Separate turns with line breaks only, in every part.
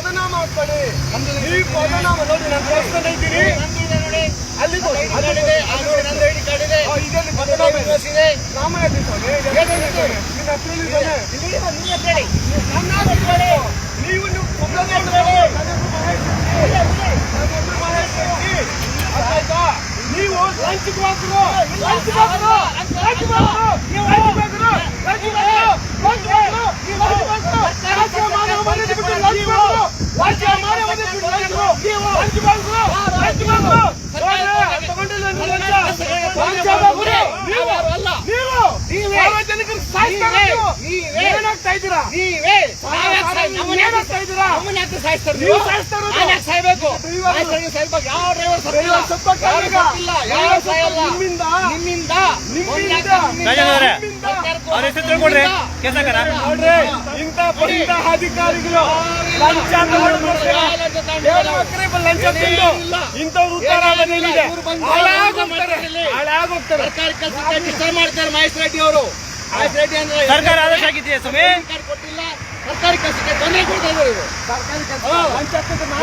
ಪದನಾಮ ಹಾಕೊಳ್ಳಿ. ಈ ಪದನಾಮ ನೋಡಿ, ನಾನು ದೇವಸ್ಥಾನ ಇದ್ದೀನಿ ಅಲ್ಲಿ ಇದರಲ್ಲಿ ಪದನಾಮ ಇದೆ. ರಾಮನಾಥಿ ಸ್ವಾಮಿ ನಿನ್ನ ನೀವು ನೀವು ಲಂಚ್ಗೆ ಹೋಗ್ರು ಏನಾಗ್ತಾ ಇದ್ದೀರಾ?
ಸಾಯ್ಬೇಕು ಯಾವ ನಿಮ್ಮಿಂದ
ಇಂಥ ಅಧಿಕಾರಿಗಳು ಲಂಚ ತಿಂದು ಇಂಥವ್ರು ಉತ್ತರ ಹಾಳಾಗೋಗ್ತಾರೆ.
ಸರ್ಕಾರಿ ಕೆಲಸಕ್ಕೆ ಡಿಸ್ಟರ್ಬ್ ಮಾಡ್ತಾರೆ ಮಹೇಶ್ ರೆಡ್ಡಿ ಅವರು.
ಸರ್ಕಾರ ಆದೇಶ ಆಗಿದೆಯಾ ಸ್ವಾಮಿ?
ಕೊಟ್ಟಿಲ್ಲ, ಸರ್ಕಾರಿ ಕೆಲಸಕ್ಕೆ ತೊಂದರೆ ಕೊಡ್ತಾ ಇದ್ದಾರೆ ಇವರು.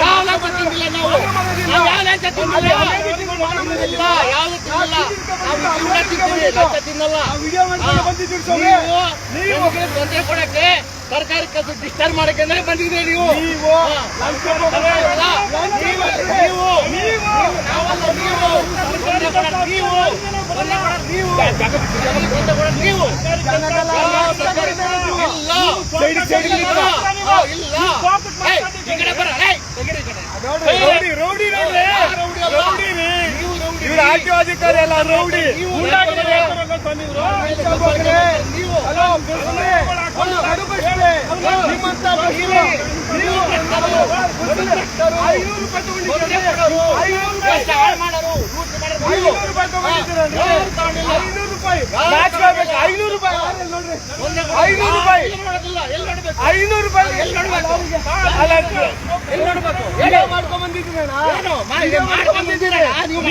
ಯಾವ ಲಂಚ ತಿಂದಿಲ್ಲ, ನಾವು ಯಾವ ಲಂಚ ತಿಂದಿಲ್ಲ, ಯಾವ್ದು ತಿನ್ನಲ್ಲ, ಲಂಚ ತಿನ್ನಲ್ಲ. ನೀವು ತೊಂದರೆ ಕೊಡಕ್ಕೆ ಸರ್ಕಾರಿ ಕೆಲಸ ಡಿಸ್ಟರ್ಬ್ ಮಾಡಕ್ಕೆ ಅಂದ್ರೆ ಬಂದಿದ್ರೆ ನೀವು
ಅಧಿಕಾರಿ ಅಲ್ಲ, ರೌಡಿ. ನಿಮ್ಮಂತ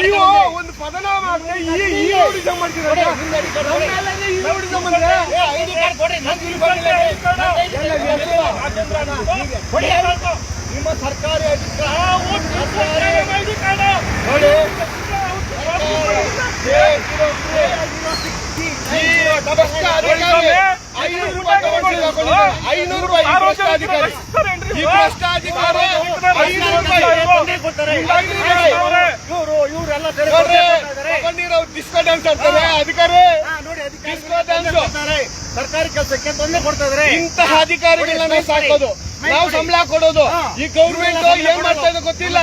ನೀವು ಒಂದು ಪದನಾಮ ನಿಮ್ಮ ಸರ್ಕಾರಿ ₹500 ಈ ಭ್ರಷ್ಟಾಧಿಕಾರಿ ಇವರೆಲ್ಲ ಡಿಸ್ಕೋ ಡ್ಯಾನ್ಸ್ ಆಡ್ತಾರೆ. ಅಧಿಕಾರಿ ಡಿಸ್ಕೋ ಡ್ಯಾನ್ಸ್
ಸರ್ಕಾರಿ ಕೆಲಸಕ್ಕೆ ತೊಂದರೆ ಕೊಡ್ತಾ ಇದ್ದಾರೆ.
ಇಂತಹ ಅಧಿಕಾರಿಗಳನ್ನ ನಾವು ಸಾಕೋದು, ನಾವು ಸಂಬಳ ಕೊಡೋದು. ಈ ಗೌರ್ಮೆಂಟ್ ಏನ್ ಮಾಡ್ತಾ ಇದೆ ಗೊತ್ತಿಲ್ಲ.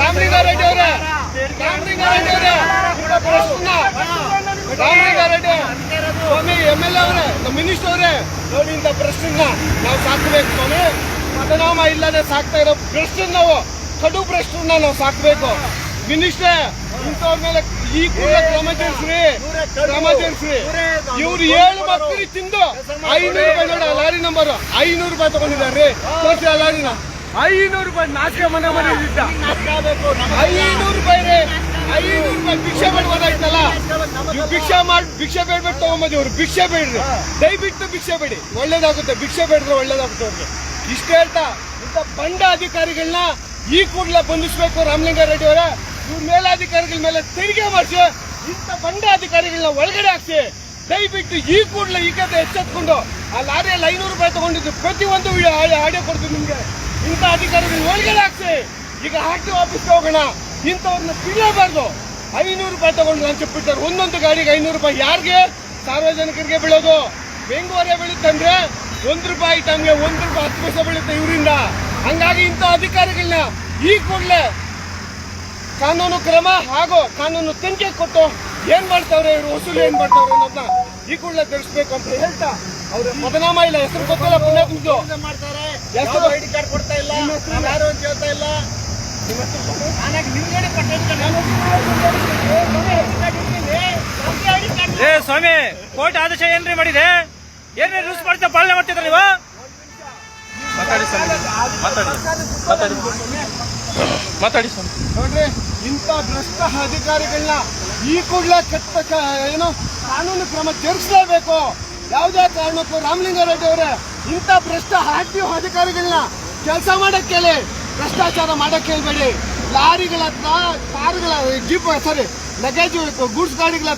ರಾಮಲಿಂಗಾರೆಡ್ಡಿ ಅವರೇ ಸ್ವಾಮಿ MLA ಅವರೇ, ನಮ್ಮ ಮಿನಿಸ್ಟರ್ ಅವರೇ, ನೋಡಿ ಇಂಥ ಭ್ರಷ್ಟನ್ನ ನಾವು ಸಾಕಬೇಕು ಸ್ವಾಮಿ. ಪದನಾಮ ಇಲ್ಲದೆ ಸಾಕ್ತಾ ಇರೋ ಭ್ರಷ್ಟ ನಾವು, ಕಡು ಭ್ರಷ್ಟನ್ನ ನಾವು ಸಾಕಬೇಕು. ಮಿನಿಸ್ಟರ್ ಇಂಥವ್ರ ಮೇಲೆ ಈ ಕೂಡ ಕ್ರಮ ಜರುಗಿಸ್ರಿ. ಇವ್ರು 7 ಮಕ್ಕಳು ತಿಂದು ₹500 ನೋಡಿ, ಲಾರಿ ನಂಬರ್ ₹500 ತಗೊಂಡಿದ್ದಾರೆ. ತೋರಿಸಿ ಆ ಲಾರಿನ ₹500 ನಾಚಿಕೆ ಮನೆ ಇದ್ದ ₹500 ಭಿಕ್ಷೆ ಬೇಡಬೋದಾಯ್ತಲ್ಲ. ಭಿಕ್ಷೆ ಬೇಡ್ಬಿಟ್ಟು ತಗೊಂಬಂದಿ. ಇವ್ರು ಭಿಕ್ಷೆ ಬೇಡ್ರಿ, ದಯವಿಟ್ಟು ಭಿಕ್ಷೆ ಬೇಡಿ, ಒಳ್ಳೇದಾಗುತ್ತೆ. ಭಿಕ್ಷೆ ಬೇಡ್ರೆ ಒಳ್ಳೇದಾಗುತ್ತೆ ಅವ್ರಿಗೆ. ಇಷ್ಟ ಹೇಳ್ತಾ ಇಂಥ ಬಂಡ ಅಧಿಕಾರಿಗಳನ್ನ ಈ ಕೂಡಲೇ ಬಂಧಿಸಬೇಕು. ರಾಮಲಿಂಗಾರೆಡ್ಡಿ ಅವರ ಇವ್ರ ಮೇಲಾಧಿಕಾರಿಗಳ ಮೇಲೆ ತೆರಿಗೆ ಮಾಡಿಸಿ ಇಂಥ ಬಂಡ ಅಧಿಕಾರಿಗಳನ್ನ ಒಳಗಡೆ ಹಾಕ್ಸಿ. ದಯವಿಟ್ಟು ಈ ಕೂಡಲೇ ಈ ಕತೆ ಎಚ್ಚೆತ್ಕೊಂಡು ಆ ಲಾರಿಯಲ್ಲಿ ₹500 ತಗೊಂಡಿದ್ದು ಪ್ರತಿಯೊಂದು ಆಡಿಯೋ ಕೊಡ್ತೀವಿ ನಿಮ್ಗೆ. ಇಂಥ ಅಧಿಕಾರಿಗಳನ್ನ ಒಳಗಡೆ ಹಾಕ್ಸಿ. ಈಗ ಆರ್ಟಿಒ ಆಫೀಸ್ಗೆ ಹೋಗೋಣ, ಇಂಥವ್ರನ್ನ ಬಿಡಲೇಬಾರ್ದು. ₹500 ತಗೊಂಡು ಲಂಚ ಬಿಡ್ತಾರೆ. ಒಂದೊಂದು ಗಾಡಿಗೆ ₹500. ಯಾರಿಗೆ? ಸಾರ್ವಜನಿಕರಿಗೆ ಬೀಳೋದು. ಬೆಂಗಳೂರೇ ಬೀಳುತ್ತಂದ್ರೆ ₹1 ಟೈಮ್ಗೆ ₹1 10 ಪೈಸೆ ಬೀಳುತ್ತೆ ಇವರಿಂದ. ಹಂಗಾಗಿ ಇಂಥ ಅಧಿಕಾರಿಗಳನ್ನ ಈ ಕೂಡಲೇ ಕಾನೂನು ಕ್ರಮ ಹಾಗೂ ಕಾನೂನು ತನಿಖೆ ಕೊಟ್ಟು ಏನ್ ಮಾಡ್ತಾವ್ರೆ ಇವರು, ವಸೂಲಿ ಏನ್ ಮಾಡ್ತಾವ್ರೆ ಅನ್ನೋದನ್ನ ಈ ಕೂಡಲೇ ತಿಳಿಸ್ಬೇಕು ಅಂತ ಹೇಳ್ತಾ, ಅವ್ರ ಪದನಾಮ ಇಲ್ಲ, ಹೆಸರು ಗೊತ್ತಿಲ್ಲ, ಪುಣ್ಯಾತ್ಮದು
ಮಾಡ್ತಾರೆ.
ಹೆಸರು
ಐಡಿ ಕಾರ್ಡ್ ಕೊಡ್ತಾ ಇಲ್ಲ, ಯಾರು ಅಂತ ಹೇಳ್ತಾ ಇಲ್ಲ.
ಸ್ವಾಮಿ, ಕೋರ್ಟ್ ಆದೇಶ ಏನ್ರಿ ಮಾಡಿದೆ? ಏನ್ರಿ ರೂಲ್ಸ್ ಮಾಡ್ತಾ ಪಾಲನೆ ಮಾಡ್ತಿದ್ರ ನೀವು? ಮಾತಾಡಿ
ನೋಡ್ರಿ, ಇಂಥ ಭ್ರಷ್ಟ ಅಧಿಕಾರಿಗಳನ್ನ ಈ ಕೂಡಲೇ ಏನು ಕಾನೂನು ಕ್ರಮ ಜರುಗಿಸಲೇಬೇಕು. ಯಾವುದೇ ಕಾರಣಕ್ಕೂ ರಾಮಲಿಂಗಾರೆಡ್ಡಿ ಅವರೇ ಇಂಥ ಭ್ರಷ್ಟ ಆರ್ಟಿಒ ಅಧಿಕಾರಿಗಳನ್ನ ಕೆಲಸ ಮಾಡಕ್ ಹೇಳಿ, ಭ್ರಷ್ಟಾಚಾರ ಮಾಡಕ್ ಹೇಳ್ಬೇಡಿ. ಲಾರಿಗಳ ಹತ್ರ, ಕಾರುಗಳ, ಜೀಪ್, ಸಾರಿ ಲಗೇಜ್ ಗೂಡ್ಸ್ ಗಾಡಿಗಳ ಹತ್ರ